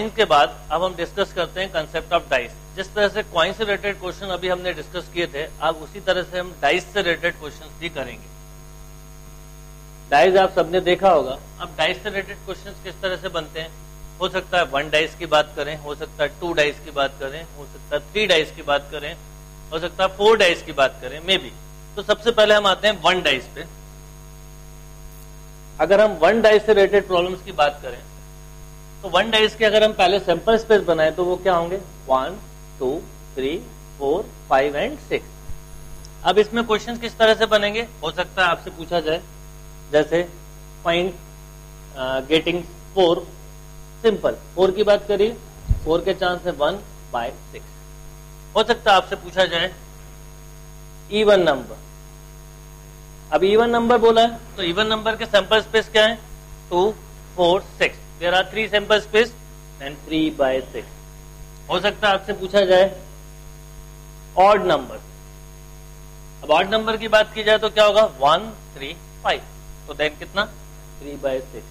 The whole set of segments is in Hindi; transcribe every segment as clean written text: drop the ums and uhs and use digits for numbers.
कॉइन्स के बाद अब हम डिस्कस करते हैं कंसेप्ट ऑफ डाइस। जिस तरह से कॉइन से रिलेटेड क्वेश्चन अभी हमने डिस्कस किए थे, अब उसी तरह से हम डाइस से रिलेटेड क्वेश्चन भी करेंगे। डाइस आप सबने देखा होगा। अब डाइस से रिलेटेड क्वेश्चन किस तरह से बनते हैं? हो सकता है 1 डाइस की बात करें, हो सकता है 2 डाइस की बात करें, हो सकता है 3 डाइस की बात करें, हो सकता है 4 डाइस की बात करें, मे बी। तो सबसे पहले हम आते हैं 1 डाइस पे। अगर हम 1 डाइस से रिलेटेड प्रॉब्लम्स की बात करें तो 1 डाइस के अगर हम पहले सैंपल स्पेस बनाए तो वो क्या होंगे? 1 2 3 4 5 एंड 6। अब इसमें क्वेश्चन किस तरह से बनेंगे? हो सकता है आपसे पूछा जाए जैसे फाइंड गेटिंग 4 सिंपल। 4 की बात करिए, 4 के चांस है 1 बाय 6। हो सकता है आपसे पूछा जाए इवन नंबर। अब इवन नंबर बोला है तो इवन नंबर के सैंपल स्पेस क्या है? 2 4 6। There are 3 sample space and 3 by 6। हो सकता है आपसे पूछा जाए ऑड नंबर। अब ऑड नंबर की बात की जाए तो क्या होगा? 1 3 5। तो देन कितना? 3 बाय 6।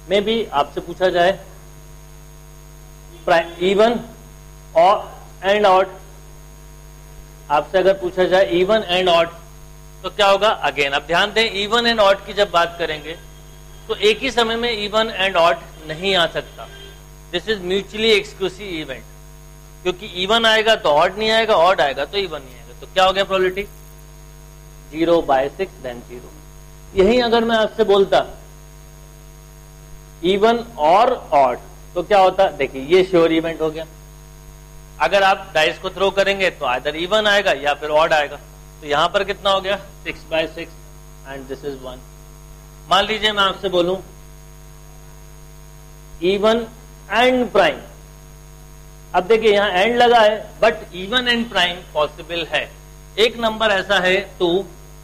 में भी आपसे पूछा जाए इवन और एंड ऑड। आपसे अगर पूछा जाए इवन एंड ऑड तो क्या होगा? अगेन अब ध्यान दें, इवन एंड ऑड की जब बात करेंगे तो एक ही समय में इवन एंड ऑड नहीं आ सकता। This is mutually exclusive event, क्योंकि इवन आएगा तो ऑड नहीं आएगा, ऑड आएगा तो इवन नहीं आएगा। तो क्या हो गया प्रोबेबिलिटी? 0 bye 6 then 0। यही अगर मैं आपसे बोलता इवन और ऑड तो क्या होता? देखिए ये श्योर इवेंट हो गया। अगर आप डाइस को थ्रो करेंगे तो आइदर इवन आएगा या फिर ऑड आएगा। तो यहां पर कितना हो गया? 6 बाय 6 एंड दिस इज 1। मान लीजिए मैं आपसे बोलूं इवन एंड प्राइम। अब देखिए यहां एंड लगा है but even and prime possible है। एक नंबर ऐसा है 2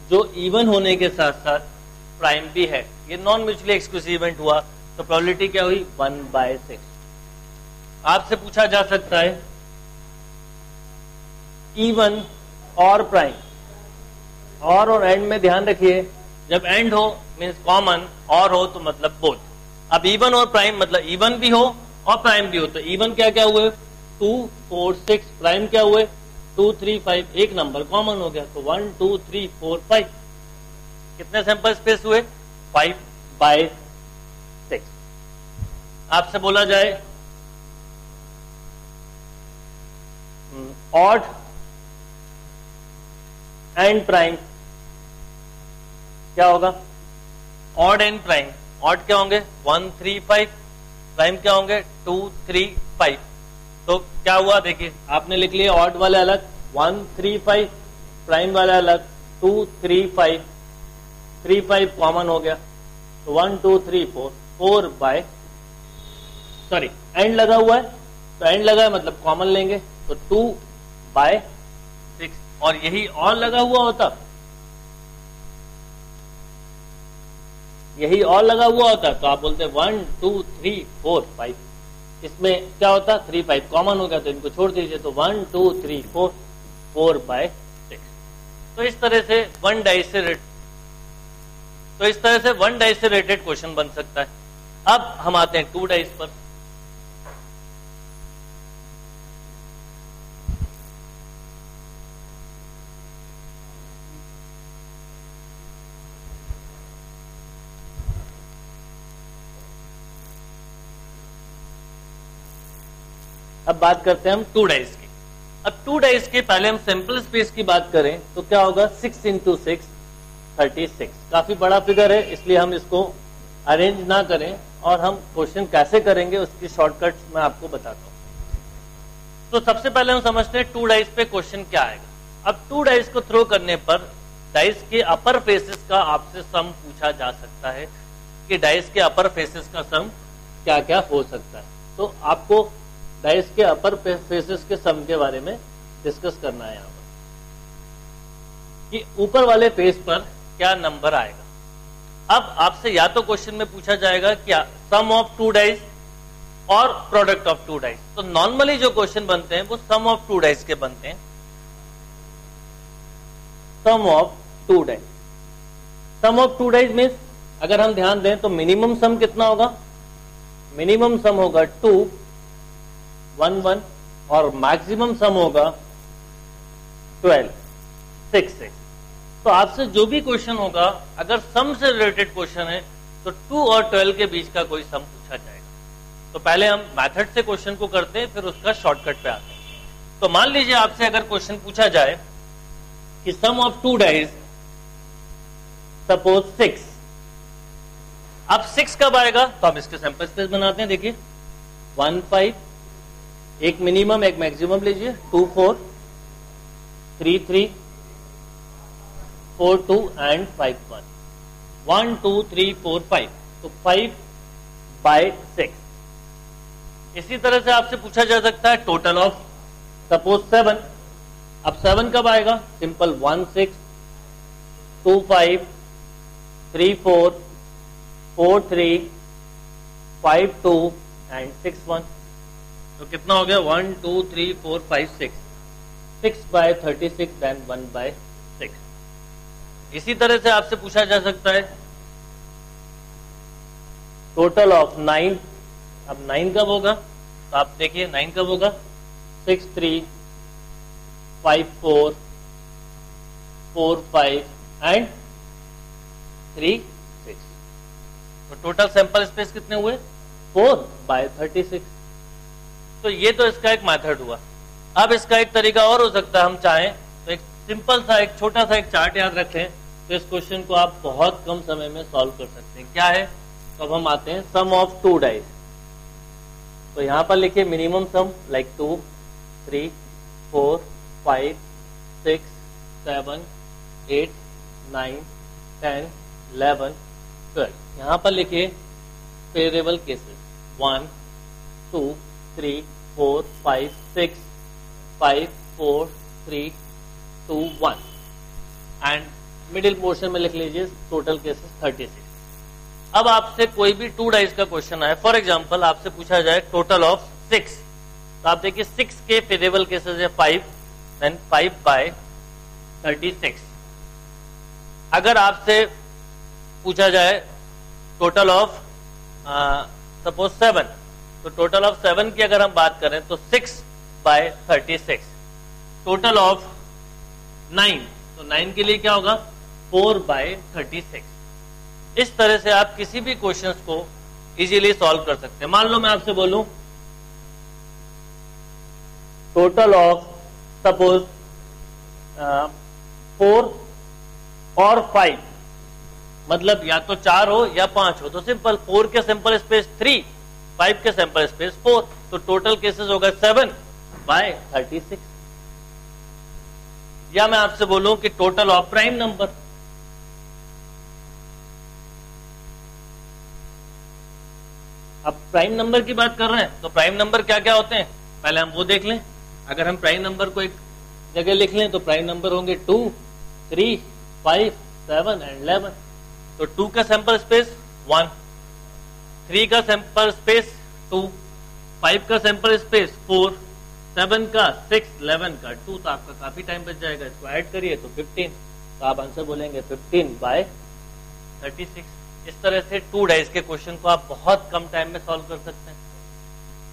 जो इवन होने के साथ साथ प्राइम भी है। ये नॉन म्यूचुअली एक्सक्लूसिव इवेंट हुआ। तो प्रोबेबिलिटी क्या हुई? 1 बाय 6। आपसे पूछा जा सकता है इवन और प्राइम। और एंड में ध्यान रखिए, जब एंड हो मीन्स कॉमन, और हो तो मतलब बोथ। अब इवन और प्राइम मतलब इवन भी हो और प्राइम भी हो। तो इवन क्या क्या हुए? 2 4 6। प्राइम क्या हुए? 2 3 5। एक नंबर कॉमन हो गया तो 1 2 3 4 5। कितने सैंपल स्पेस हुए? 5 बाय 6। आपसे बोला जाए ऑड एंड प्राइम, क्या होगा? Odd and prime. ऑड क्या होंगे? 1 3 5। प्राइम क्या होंगे? 2 3 5। तो क्या हुआ? देखिए आपने लिख लिया ऑड वाले अलग 1 3 5, प्राइम वाला अलग 2 3 5। 3 5 कॉमन हो गया तो 1 2 3 4 4 बाय सॉरी एंड लगा हुआ है तो एंड लगा है मतलब कॉमन लेंगे तो 2 बाय 6। और यही और लगा हुआ होता, यही और लगा हुआ होता तो आप बोलते 1 2 3 4 5। इसमें क्या होता? 3 5 कॉमन हो गया तो इनको छोड़ दीजिए तो 1 2 3 4 4 बाय 6। तो इस तरह से 1 डाइस से रिलेटेड क्वेश्चन बन सकता है। अब हम आते हैं 2 डाइस पर। अब बात करते हैं हम 2 डाइस की। अब 2 डाइस के पहले हम सैंपल स्पेस की बात करें तो क्या होगा? 6 × 6 36। काफी बड़ा फिगर है इसलिए हम इसको अरेंज ना करें और हम क्वेश्चन कैसे करेंगे उसकी शॉर्टकट मैं आपको बताता हूं। तो सबसे पहले हम समझते हैं 2 डाइस पे क्वेश्चन क्या आएगा। अब 2 डाइस को थ्रो करने पर डाइस के अपर फेसेस का आपसे सम पूछा जा सकता है कि डाइस के अपर फेसेस का सम क्या क्या हो सकता है। तो आपको डाइस के अपर फेसेस के सम के बारे में डिस्कस करना है यहां पर कि ऊपर वाले फेस पर क्या नंबर आएगा। अब आपसे या तो क्वेश्चन में पूछा जाएगा क्या सम ऑफ 2 डाइस और प्रोडक्ट ऑफ 2 डाइस। तो नॉर्मली जो क्वेश्चन बनते हैं वो सम ऑफ 2 डाइस के बनते हैं। Sum of 2 dice. Sum of 2 dice means अगर हम ध्यान दें तो मिनिमम सम कितना होगा? मिनिमम सम होगा 2 1 1 और मैक्सिमम सम होगा 12 6 6। तो आपसे जो भी क्वेश्चन होगा, अगर सम से रिलेटेड क्वेश्चन है तो 2 और 12 के बीच का कोई सम पूछा जाएगा। तो पहले हम मेथड से क्वेश्चन को करते हैं, फिर उसका शॉर्टकट पे आते हैं। तो मान लीजिए आपसे अगर क्वेश्चन पूछा जाए कि सम ऑफ 2 डाइज सपोज 6, अब 6 कब आएगा? तो हम इसके सैंपल स्पेस बनाते हैं। देखिए 1 5, एक मिनिमम एक मैक्सिमम लीजिए, 2 4 3 3 4 2 एंड 5 1 1 2 3 4 5, तो 5 बाय 6। इसी तरह से आपसे पूछा जा सकता है टोटल ऑफ सपोज 7, अब 7 कब आएगा? Simple 1 6 2 5 3 4 4 3 5 2 and 6 1। तो कितना हो गया? 1 2 3 4 5 6, 6 बाय 36 एंड 1 बाय 6। इसी तरह से आपसे पूछा जा सकता है टोटल ऑफ 9, अब 9 कब होगा? तो आप देखिए 9 कब होगा? 6 3 5 4 4 5 एंड 3 6। तो टोटल सैंपल स्पेस कितने हुए? 4 बाय 36। तो ये तो इसका एक मेथड हुआ। अब इसका एक तरीका और हो सकता है, हम चाहें तो एक सिंपल सा एक छोटा सा एक चार्ट याद रखें, तो इस क्वेश्चन को आप बहुत कम समय में सॉल्व कर सकते हैं। क्या है? तो अब हम आते हैं सम ऑफ 2 डाइज। तो यहां पर लिखिए मिनिमम सम लाइक 2 3 4 5 6 7 8 9 10 11 12। यहां पर लिखिए favourable cases 1 2 3 4 5 6 5 4 3 2 1 and middle portion में लिख लीजिए टोटल केसेस 36। अब आपसे कोई भी 2 डाइज का क्वेश्चन आए, फॉर एग्जांपल आपसे पूछा जाए टोटल ऑफ 6, तो आप देखिए 6 के फेवरेबल केसेस है 5, देन 5 बाय 36। अगर आपसे पूछा जाए टोटल ऑफ सपोज 7, तो टोटल ऑफ 7 की अगर हम बात करें तो 6 बाय 36। टोटल ऑफ 9, तो 9 के लिए क्या होगा? 4 बाय 36। इस तरह से आप किसी भी क्वेश्चंस को इजीली सॉल्व कर सकते हैं। मान लो मैं आपसे बोलूं टोटल ऑफ सपोज 4 और 5, मतलब या तो 4 हो या 5 हो, तो सिंपल 4 के सैंपल स्पेस 3, 5 के सैंपल स्पेस 4, तो टोटल केसेस होगा 7 बाय 36। या मैं आपसे बोलूं कि टोटल ऑफ प्राइम नंबर, अब प्राइम नंबर की बात कर रहे हैं तो प्राइम नंबर क्या क्या होते हैं पहले हम वो देख लें। अगर हम प्राइम नंबर को एक जगह लिख लें तो प्राइम नंबर होंगे 2 3 5 7 एंड 11। तो 2 का सैंपल स्पेस 1, 3 का सैंपल स्पेस 2, 5 का सैंपल स्पेस 4, 7 का 6, 11 का 2, तो आपका काफी टाइम बच जाएगा। इसको ऐड करिए तो 15, तो आप आंसर बोलेंगे 15 बाय 36। इस तरह से 2 डाइज के क्वेश्चन को आप बहुत कम टाइम में सॉल्व कर सकते हैं।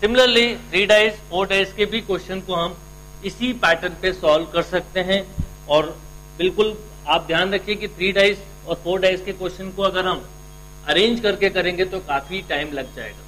सिमिलरली 3 डाइज 4 डाइज के भी क्वेश्चन को हम इसी पैटर्न पे सॉल्व कर सकते हैं। और बिल्कुल आप ध्यान रखिए कि 3 डाइज और 4 डाइज के क्वेश्चन को अगर हम अरेंज करके करेंगे तो काफी टाइम लग जाएगा।